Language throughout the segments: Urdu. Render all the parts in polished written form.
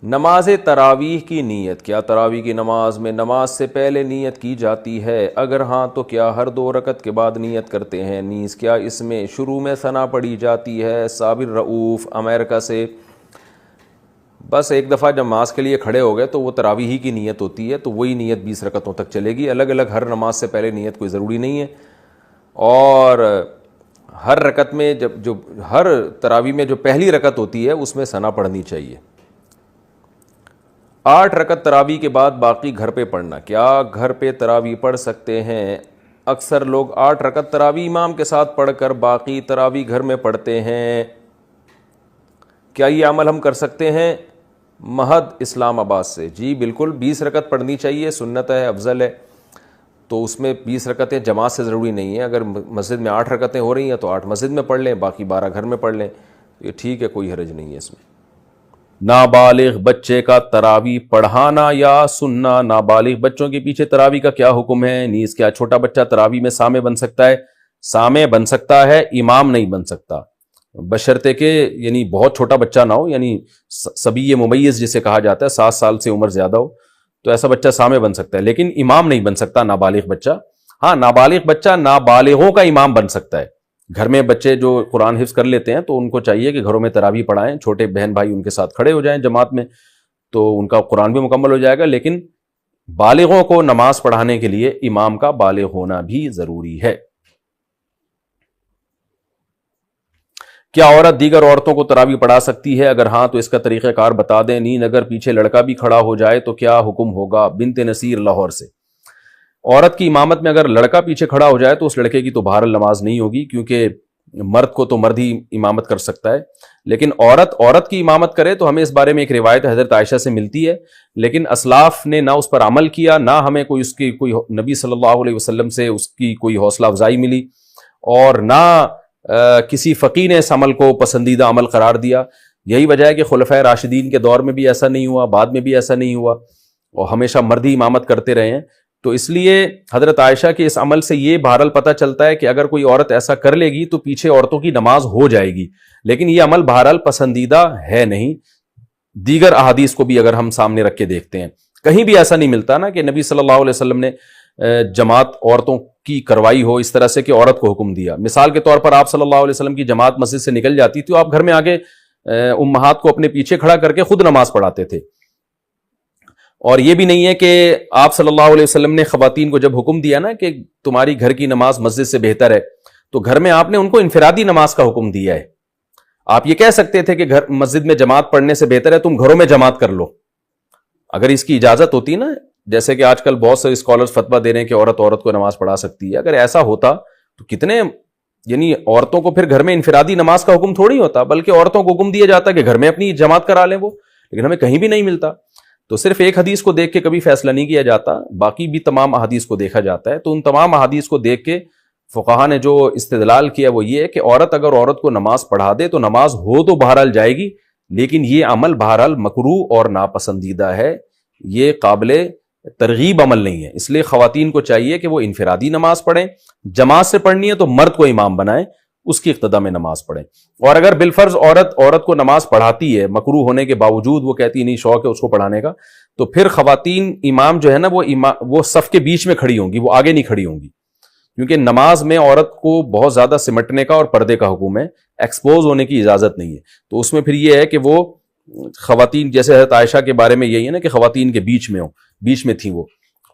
نماز تراویح کی نیت، کیا تراویح کی نماز میں نماز سے پہلے نیت کی جاتی ہے؟ اگر ہاں تو کیا ہر 2 رکعت کے بعد نیت کرتے ہیں؟ نیز کیا اس میں شروع میں ثنا پڑھی جاتی ہے؟ صابر رؤوف امریکہ سے، بس ایک دفعہ جب نماز کے لیے کھڑے ہو گئے تو وہ تراویح ہی کی نیت ہوتی ہے، تو وہی نیت 20 رکعتوں تک چلے گی۔ الگ الگ ہر نماز سے پہلے نیت کوئی ضروری نہیں ہے، اور ہر رکعت میں جو ہر تراویح میں جو پہلی رکعت ہوتی ہے اس میں ثنا پڑھنی چاہیے۔ 8 رکعت تراویح کے بعد باقی گھر پہ پڑھنا، کیا گھر پہ تراویح پڑھ سکتے ہیں؟ اکثر لوگ 8 رکعت تراویح امام کے ساتھ پڑھ کر باقی تراویح گھر میں پڑھتے ہیں، کیا یہ عمل ہم کر سکتے ہیں؟ مہد اسلام آباد سے، جی بالکل، 20 رکعت پڑھنی چاہیے، سنت ہے، افضل ہے، تو اس میں 20 رکعتیں جماعت سے ضروری نہیں ہیں۔ اگر مسجد میں 8 رکعتیں ہو رہی ہیں تو 8 مسجد میں پڑھ لیں، باقی 12 گھر میں پڑھ لیں، یہ ٹھیک ہے، کوئی حرج نہیں ہے اس میں۔ نابالغ بچے کا تراویح پڑھانا یا سننا، نابالغ بچوں کے پیچھے تراویح کا کیا حکم ہے؟ نیز کیا چھوٹا بچہ تراویح میں سامع بن سکتا ہے؟ سامع بن سکتا ہے، امام نہیں بن سکتا، بشرطے کہ یعنی بہت چھوٹا بچہ نہ ہو، یعنی صبی ممیز جسے کہا جاتا ہے، 7 سال سے عمر زیادہ ہو تو ایسا بچہ سامع بن سکتا ہے، لیکن امام نہیں بن سکتا نابالغ بچہ۔ ہاں، نابالغ بچہ نابالغوں کا امام بن سکتا ہے۔ گھر میں بچے جو قرآن حفظ کر لیتے ہیں تو ان کو چاہیے کہ گھروں میں تراویح پڑھائیں، چھوٹے بہن بھائی ان کے ساتھ کھڑے ہو جائیں جماعت میں، تو ان کا قرآن بھی مکمل ہو جائے گا، لیکن بالغوں کو نماز پڑھانے کے لیے امام کا بالغ ہونا بھی ضروری ہے۔ کیا عورت دیگر عورتوں کو تراویح پڑھا سکتی ہے؟ اگر ہاں تو اس کا طریقہ کار بتا دیں۔ نیند اگر پیچھے لڑکا بھی کھڑا ہو جائے تو کیا حکم ہوگا؟ بنت نصیر لاہور سے، عورت کی امامت میں اگر لڑکا پیچھے کھڑا ہو جائے تو اس لڑکے کی تو بہرحال نماز نہیں ہوگی، کیونکہ مرد کو تو مرد ہی امامت کر سکتا ہے، لیکن عورت کی امامت کرے تو ہمیں اس بارے میں ایک روایت حضرت عائشہ سے ملتی ہے، لیکن اسلاف نے نہ اس پر عمل کیا، نہ ہمیں کوئی نبی صلی اللہ علیہ وسلم سے اس کی کوئی حوصلہ افزائی ملی، اور نہ کسی فقیہ نے اس عمل کو پسندیدہ عمل قرار دیا۔ یہی وجہ ہے کہ خلفائے راشدین کے دور میں بھی ایسا نہیں ہوا، بعد میں بھی ایسا نہیں ہوا، اور ہمیشہ مرد ہی امامت کرتے رہے ہیں۔ تو اس لیے حضرت عائشہ کے اس عمل سے یہ بہرحال پتہ چلتا ہے کہ اگر کوئی عورت ایسا کر لے گی تو پیچھے عورتوں کی نماز ہو جائے گی، لیکن یہ عمل بہرحال پسندیدہ ہے نہیں۔ دیگر احادیث کو بھی اگر ہم سامنے رکھ کے دیکھتے ہیں، کہیں بھی ایسا نہیں ملتا نا کہ نبی صلی اللہ علیہ وسلم نے جماعت عورتوں کی کروائی ہو اس طرح سے کہ عورت کو حکم دیا۔ مثال کے طور پر آپ صلی اللہ علیہ وسلم کی جماعت مسجد سے نکل جاتی تو آپ گھر میں آگے امہات کو اپنے پیچھے کھڑا کر کے خود نماز پڑھاتے تھے، اور یہ بھی نہیں ہے کہ آپ صلی اللہ علیہ وسلم نے خواتین کو جب حکم دیا نا کہ تمہاری گھر کی نماز مسجد سے بہتر ہے، تو گھر میں آپ نے ان کو انفرادی نماز کا حکم دیا ہے۔ آپ یہ کہہ سکتے تھے کہ مسجد میں جماعت پڑھنے سے بہتر ہے تم گھروں میں جماعت کر لو، اگر اس کی اجازت ہوتی نا، جیسے کہ آج کل بہت سے اسکالرز فتویٰ دے رہے ہیں کہ عورت کو نماز پڑھا سکتی ہے، اگر ایسا ہوتا تو کتنے، یعنی عورتوں کو پھر گھر میں انفرادی نماز کا حکم تھوڑی ہوتا، بلکہ عورتوں کو حکم دیا جاتا کہ گھر میں اپنی جماعت کرا لیں وہ، لیکن ہمیں کہیں بھی نہیں ملتا۔ تو صرف ایک حدیث کو دیکھ کے کبھی فیصلہ نہیں کیا جاتا، باقی بھی تمام احادیث کو دیکھا جاتا ہے۔ تو ان تمام احادیث کو دیکھ کے فقہا نے جو استدلال کیا وہ یہ ہے کہ اگر عورت کو نماز پڑھا دے تو نماز ہو تو بہرحال جائے گی، لیکن یہ عمل بہرحال مکروہ اور ناپسندیدہ ہے، یہ قابل ترغیب عمل نہیں ہے۔ اس لیے خواتین کو چاہیے کہ وہ انفرادی نماز پڑھیں، جماعت سے پڑھنی ہے تو مرد کو امام بنائیں، اس کی اقتداء میں نماز پڑھیں۔ اور اگر بالفرض عورت کو نماز پڑھاتی ہے مکروہ ہونے کے باوجود، وہ کہتی نہیں شوق ہے اس کو پڑھانے کا، تو پھر خواتین امام جو ہے نا وہ صف کے بیچ میں کھڑی ہوں گی، وہ آگے نہیں کھڑی ہوں گی، کیونکہ نماز میں عورت کو بہت زیادہ سمٹنے کا اور پردے کا حکم ہے، ایکسپوز ہونے کی اجازت نہیں ہے۔ تو اس میں پھر یہ ہے کہ وہ خواتین، جیسے حضرت عائشہ کے بارے میں یہی ہے نا کہ خواتین کے بیچ میں تھیں وہ،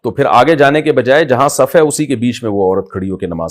تو پھر آگے جانے کے بجائے جہاں صف ہے اسی کے بیچ میں وہ عورت کھڑی ہو کے نماز